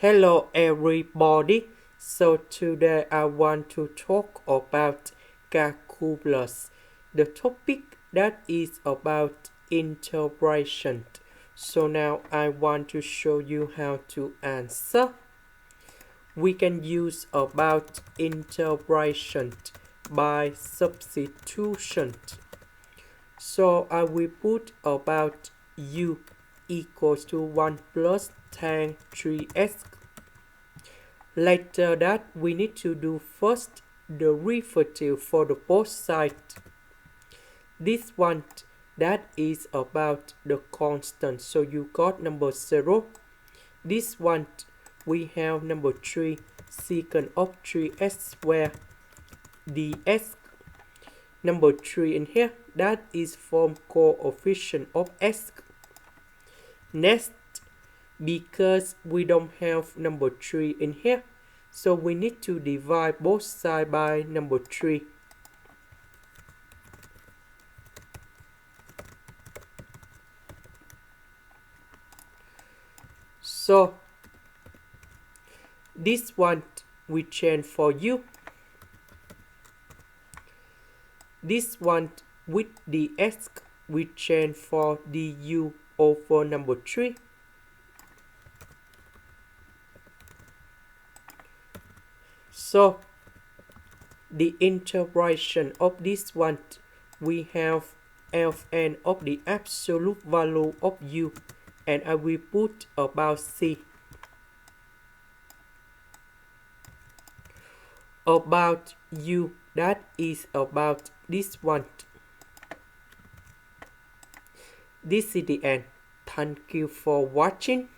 Hello everybody. So today I want to talk about calculus. The topic that is about integration. So now I want to show you how to answer. We can use about integration by substitution. So I will put about u equals to 1 plus tan 3x. Later that we need to do first the derivative for the both sides. This one that is about the constant. So you got number 0. This one we have number 3 secant of 3x squared dx. Number 3 in here, that is from coefficient of x. Next, because we don't have number 3 in here, so we need to divide both sides by number 3. So, this one we change for u. This one with the x we change for du over number 3. So the integration of this one, we have Ln of the absolute value of u, and I will put about c. About u, that is about this one. This is the end. Thank you for watching.